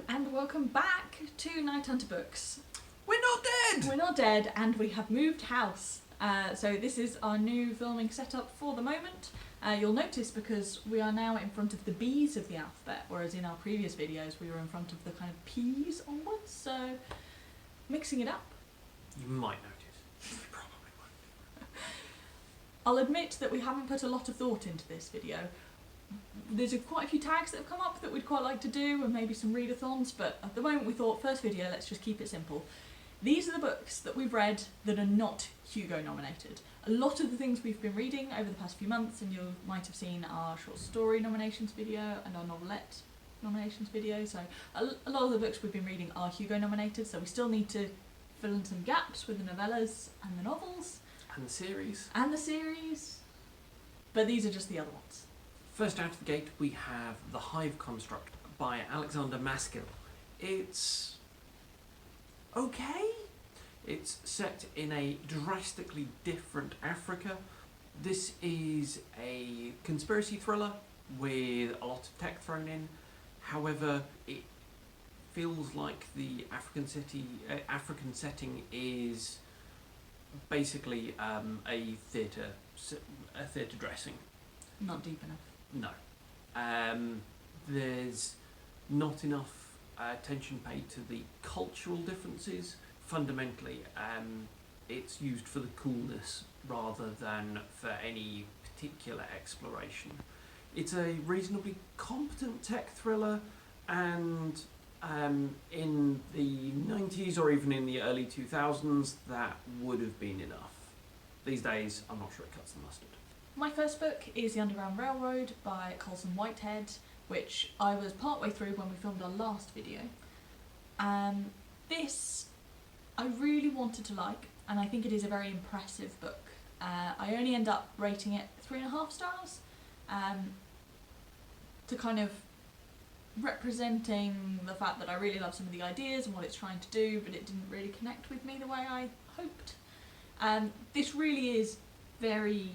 and welcome back to KnightHunter Books. We're not dead! We're not dead, and we have moved house. So this is our new filming setup for the moment. You'll notice because we are now in front of the B's of the alphabet, whereas in our previous videos we were in front of the kind of P's onwards, so mixing it up. You might notice. You probably won't. I'll admit that we haven't put a lot of thought into this video. There's quite a few tags that have come up that we'd quite like to do, and maybe some readathons, but at the moment we thought, first video, let's just keep it simple. These are the books that we've read that are not Hugo nominated. A lot of the things we've been reading over the past few months, and you might have seen our short story nominations video and our novelette nominations video, so a lot of the books we've been reading are Hugo nominated, so we still need to fill in some gaps with the novellas and the novels. And the series. And the series. But these are just the other ones. First out of the gate we have The Hive Construct by Alexander Maskill. It's okay. It's set in a drastically different Africa. This is a conspiracy thriller with a lot of tech thrown in. However, it feels like the African setting is basically a theatre dressing. Not deep enough. No. There's not enough attention paid to the cultural differences. Fundamentally, it's used for the coolness rather than for any particular exploration. It's a reasonably competent tech thriller, and in the 90s or even in the early 2000s, that would have been enough. These days, I'm not sure it cuts the mustard. My first book is The Underground Railroad by Colson Whitehead, which I was partway through when we filmed our last video. This I really wanted to like, and I think it is a very impressive book. I only end up rating it 3.5 stars, to kind of representing the fact that I really love some of the ideas and what it's trying to do, but it didn't really connect with me the way I hoped. This really is very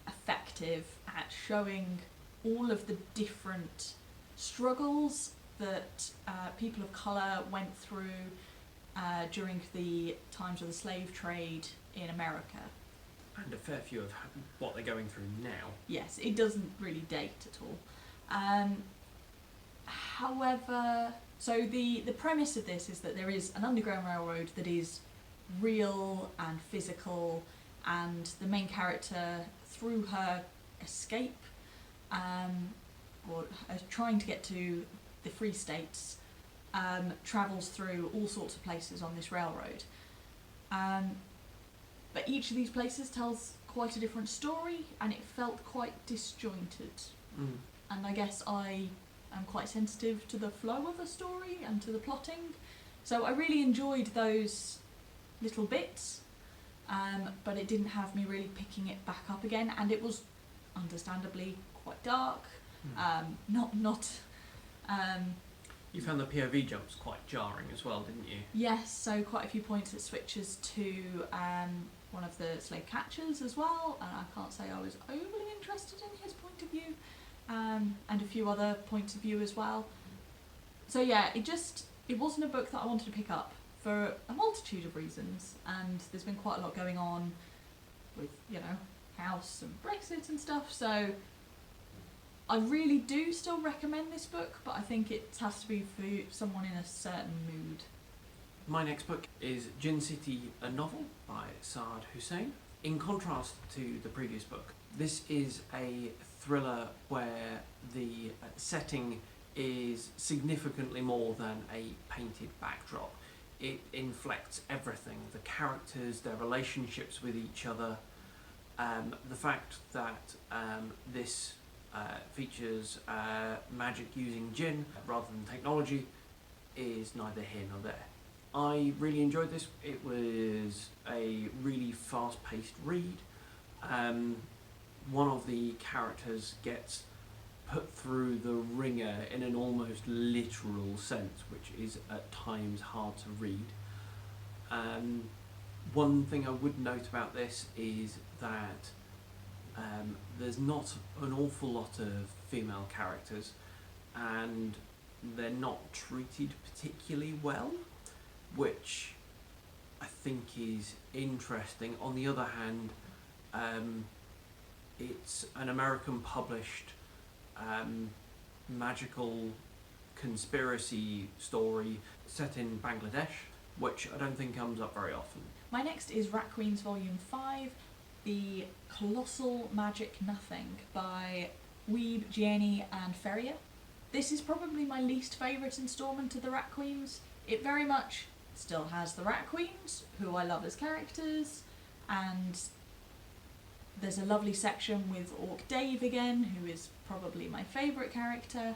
effective at showing all of the different struggles that people of colour went through during the times of the slave trade in America. And a fair few of what they're going through now. Yes, it doesn't really date at all. However, so the premise of this is that there is an underground railroad that is real and physical, and the main character, through her escape or trying to get to the Free States, travels through all sorts of places on this railroad. But each of these places tells quite a different story, and it felt quite disjointed. And I guess I am quite sensitive to the flow of a story and to the plotting, so I really enjoyed those little bits. But it didn't have me really picking it back up again, and it was understandably quite dark. You found the POV jumps quite jarring as well, didn't you? Yes, so quite a few points it switches to one of the slave catchers as well, and I can't say I was overly interested in his point of view, and a few other points of view as well. So yeah, it wasn't a book that I wanted to pick up for a multitude of reasons, and there's been quite a lot going on with, House and Brexit and stuff, so I really do still recommend this book, but I think it has to be for someone in a certain mood. My next book is Djinn City, a novel by Saad Hossain. In contrast to the previous book, this is a thriller where the setting is significantly more than a painted backdrop. It inflects everything, the characters, their relationships with each other, the fact that this features magic using Djinn rather than technology is neither here nor there. I really enjoyed this. It was a really fast-paced read. One of the characters gets put through the ringer in an almost literal sense, which is at times hard to read. One thing I would note about this is that there's not an awful lot of female characters, and they're not treated particularly well, which I think is interesting. On the other hand, it's an American published magical conspiracy story set in Bangladesh, which I don't think comes up very often. My next is Rat Queens Volume 5, The Colossal Magic Nothing by Weeb, Djinn and Ferrier. This is probably my least favourite instalment of the Rat Queens. It very much still has the Rat Queens, who I love as characters, and there's a lovely section with Orc Dave again, who is probably my favourite character,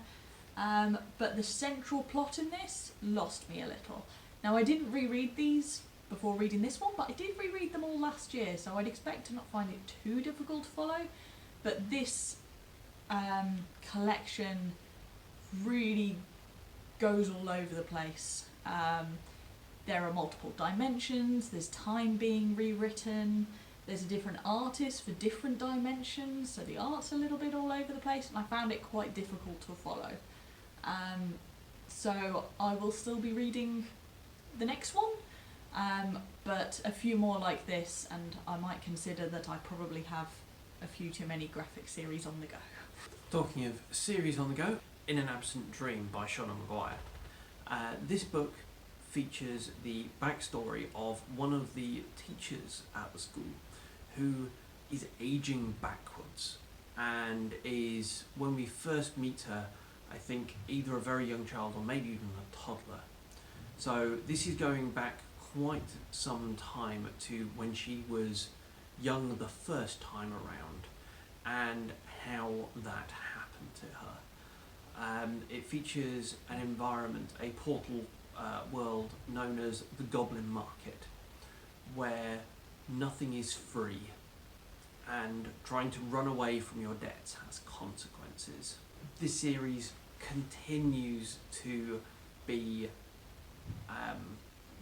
but the central plot in this lost me a little. Now, I didn't reread these before reading this one, but I did reread them all last year, so I'd expect to not find it too difficult to follow. But this collection really goes all over the place. There are multiple dimensions, there's time being rewritten, there's a different artist for different dimensions, so the art's a little bit all over the place, and I found it quite difficult to follow. So I will still be reading the next one, but a few more like this, and I might consider that I probably have a few too many graphic series on the go. Talking of series on the go, In an Absent Dream by Seanan Mcguire. This book features the backstory of one of the teachers at the school who is aging backwards and is, when we first meet her, I think either a very young child or maybe even a toddler. So this is going back quite some time to when she was young the first time around and how that happened to her. It features an environment, a portal world known as the Goblin Market, where nothing is free and trying to run away from your debts has consequences. This series continues to be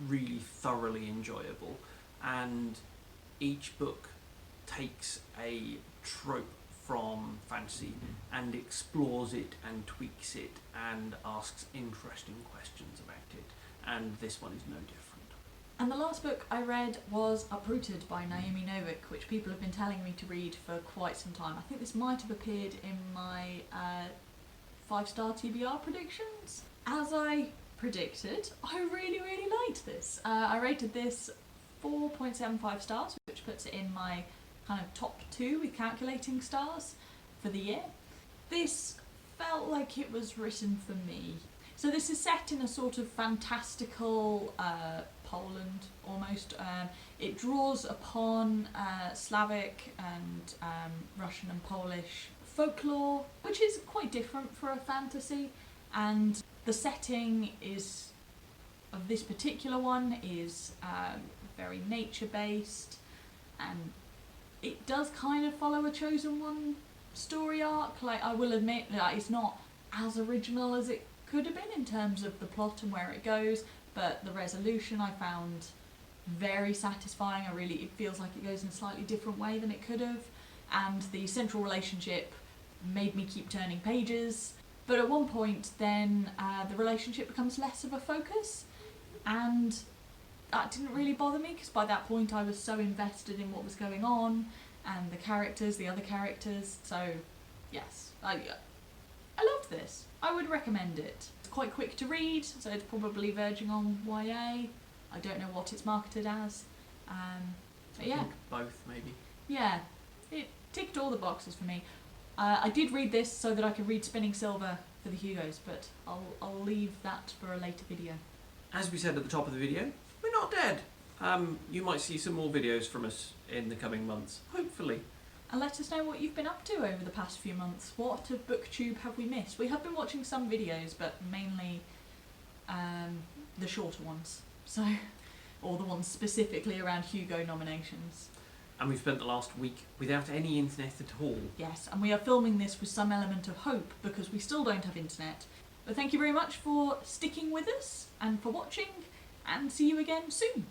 really thoroughly enjoyable, and each book takes a trope from fantasy and explores it and tweaks it and asks interesting questions about it, and this one is no different. And the last book I read was Uprooted by Naomi Novik, which people have been telling me to read for quite some time. I think this might have appeared in my 5-star TBR predictions. As I predicted, I really liked this. I rated this 4.75 stars, which puts it in my kind of top 2 with calculating stars for the year. This felt like it was written for me. So this is set in a sort of fantastical Poland almost. It draws upon Slavic and Russian and Polish folklore, which is quite different for a fantasy, and the setting is of this particular one is very nature based, and it does kind of follow a Chosen One story arc. Like, I will admit that it's not as original as it could have been in terms of the plot and where it goes, but the resolution I found very satisfying. It feels like it goes in a slightly different way than it could have, and the central relationship made me keep turning pages. But at one point then the relationship becomes less of a focus, and that didn't really bother me because by that point I was so invested in what was going on and the characters, the other characters. So yes, I loved this. I would recommend it. It's quite quick to read, so it's probably verging on YA. I don't know what it's marketed as. But yeah. I think both, maybe. Yeah, it ticked all the boxes for me. I did read this so that I could read Spinning Silver for the Hugos, but I'll leave that for a later video. As we said at the top of the video, we're not dead. You might see some more videos from us in the coming months, hopefully. And let us know what you've been up to over the past few months. What of BookTube have we missed? We have been watching some videos, but mainly the shorter ones. So, or the ones specifically around Hugo nominations. And we've spent the last week without any internet at all. Yes, and we are filming this with some element of hope because we still don't have internet. But thank you very much for sticking with us and for watching, and see you again soon.